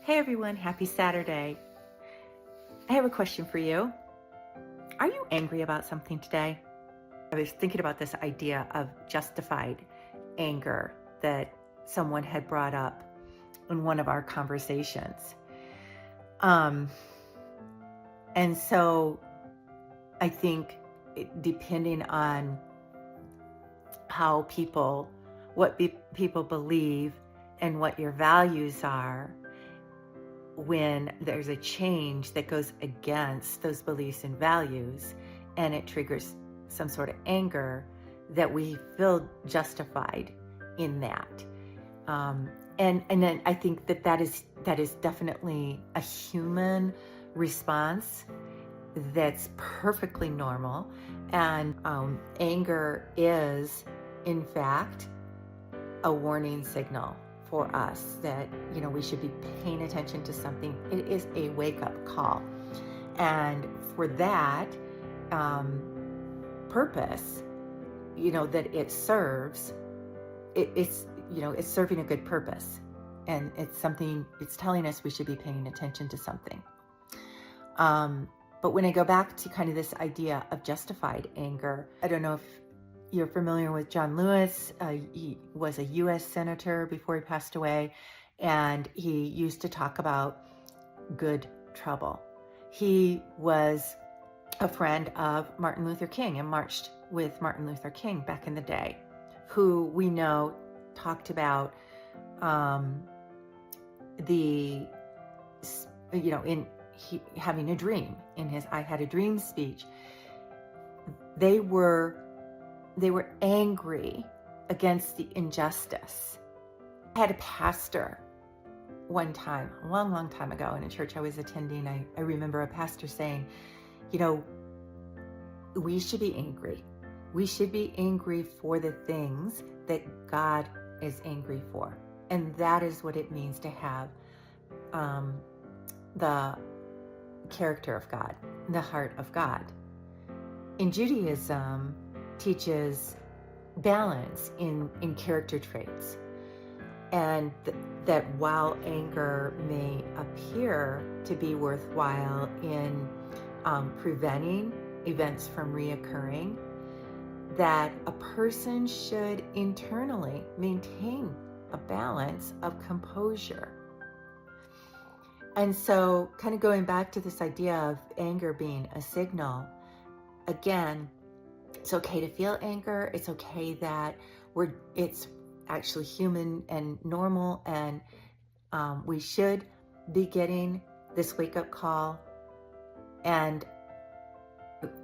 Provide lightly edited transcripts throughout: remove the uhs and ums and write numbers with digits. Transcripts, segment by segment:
Hey everyone, happy Saturday. I have a question for you. Are you angry about something today? I was thinking about this idea of justified anger that someone had brought up in one of our conversations. And so I think depending on what people believe and what your values are, when there's a change that goes against those beliefs and values and it triggers some sort of anger, that we feel justified in that. And then I think that is definitely a human response that's perfectly normal. And anger is, in fact, a warning signal for us that, we should be paying attention to something. It is a wake-up call. And for that purpose, that it serves, it's serving a good purpose. And it's telling us we should be paying attention to something. But when I go back to kind of this idea of justified anger, I don't know if you're familiar with John Lewis. He was a U.S. senator before he passed away, and he used to talk about good trouble. He was a friend of Martin Luther King and marched with Martin Luther King back in the day, who we know talked about having a dream. In his I Had a Dream speech, they were angry against the injustice. I had a pastor one time, a long time ago, in a church I was attending. I remember a pastor saying, we should be angry. We should be angry for the things that God is angry for. And that is what it means to have the character of God, the heart of God. In Judaism, teaches balance in character traits, and that while anger may appear to be worthwhile in preventing events from reoccurring, that a person should internally maintain a balance of composure. And so, kind of going back to this idea of anger being a signal, again, it's okay to feel anger. It's okay that it's actually human and normal, and we should be getting this wake-up call and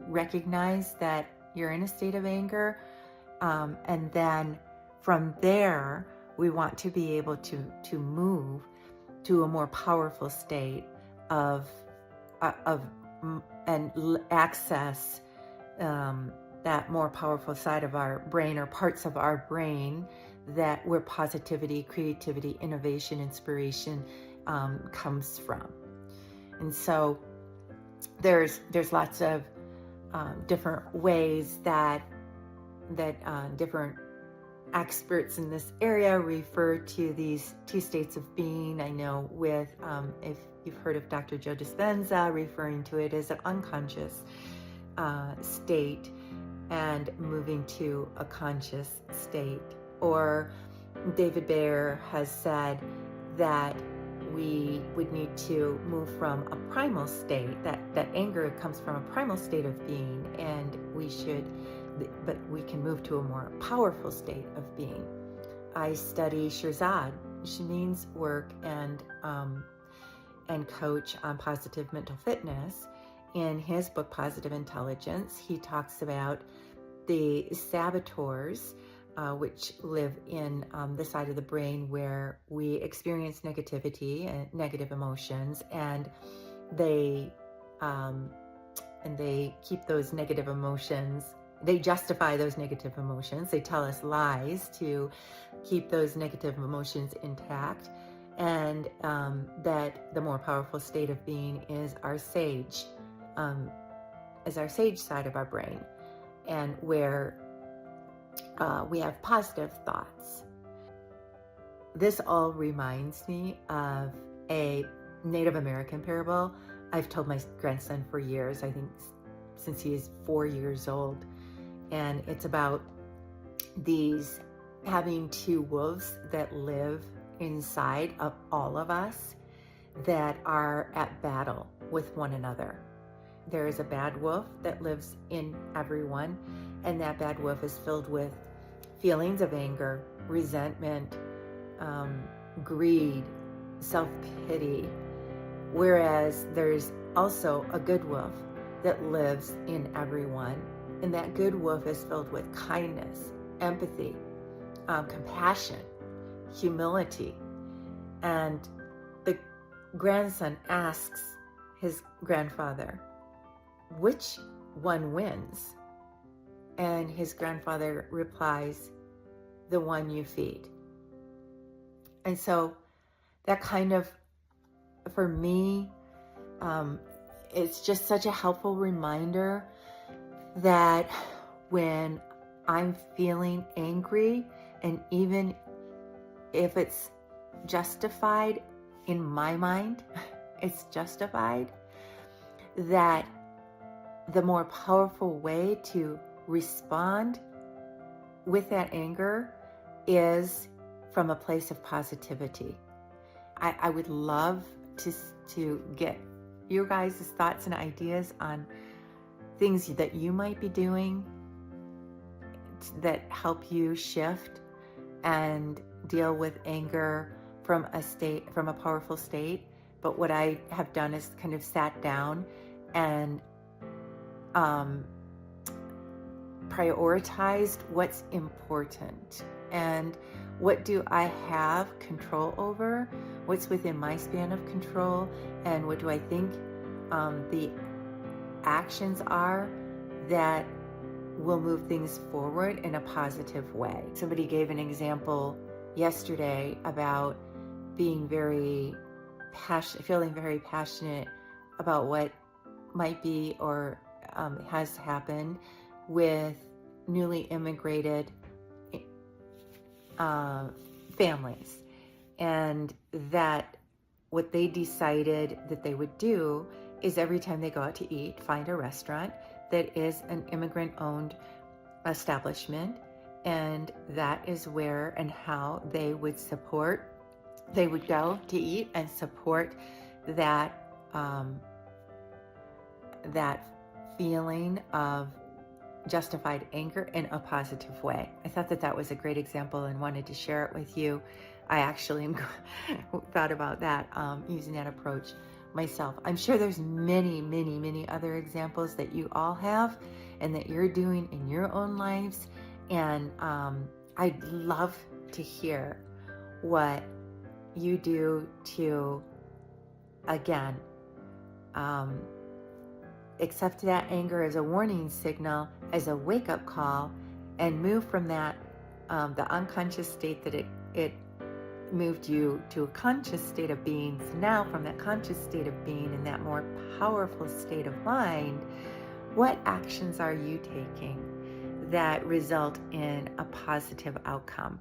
recognize that you're in a state of anger. And then from there, we want to be able to move to a more powerful state of access that more powerful side of our brain, or parts of our brain where positivity, creativity, innovation, inspiration comes from. And so there's lots of different ways that different experts in this area refer to these two states of being. I know if you've heard of Dr. Joe Dispenza referring to it as an unconscious state and moving to a conscious state. Or David Bayer has said that we would need to move from a primal state, that anger comes from a primal state of being, and but we can move to a more powerful state of being. I study Shirzad Shamin's work and coach on positive mental fitness. In his book, Positive Intelligence, he talks about the saboteurs, which live in the side of the brain where we experience negativity and negative emotions, and they keep those negative emotions. They justify those negative emotions. They tell us lies to keep those negative emotions intact, and that the more powerful state of being is our sage side of our brain, and where we have positive thoughts. This all reminds me of a Native American parable I've told my grandson for years, I think since he is 4 years old. And it's about these having two wolves that live inside of all of us that are at battle with one another. There is a bad wolf that lives in everyone, and that bad wolf is filled with feelings of anger, resentment, greed, self-pity. Whereas there's also a good wolf that lives in everyone, and that good wolf is filled with kindness, empathy, compassion, humility. And the grandson asks his grandfather, which one wins? And his grandfather replies, the one you feed. And so that kind of, for me, it's just such a helpful reminder that when I'm feeling angry, and even if it's justified in my mind, it's justified, that the more powerful way to respond with that anger is from a place of positivity. I would love to get your guys' thoughts and ideas on things that you might be doing that help you shift and deal with anger from a powerful state. But what I have done is kind of sat down and prioritized what's important and what do I have control over, what's within my span of control, and what do I think the actions are that will move things forward in a positive way. Somebody gave an example yesterday about being very passionate, feeling very passionate about what might be or has happened with newly immigrated families, and that what they decided that they would do is every time they go out to eat, find a restaurant that is an immigrant-owned establishment, and that is where and how they would go to eat and support that that feeling of justified anger in a positive way. I thought that was a great example and wanted to share it with you. I actually thought about that, using that approach myself. I'm sure there's many, many, many other examples that you all have and that you're doing in your own lives. And I'd love to hear what you do to, again, accept that anger as a warning signal, as a wake-up call, and move from that, the unconscious state that it moved you to a conscious state of being. So now from that conscious state of being in that more powerful state of mind, what actions are you taking that result in a positive outcome?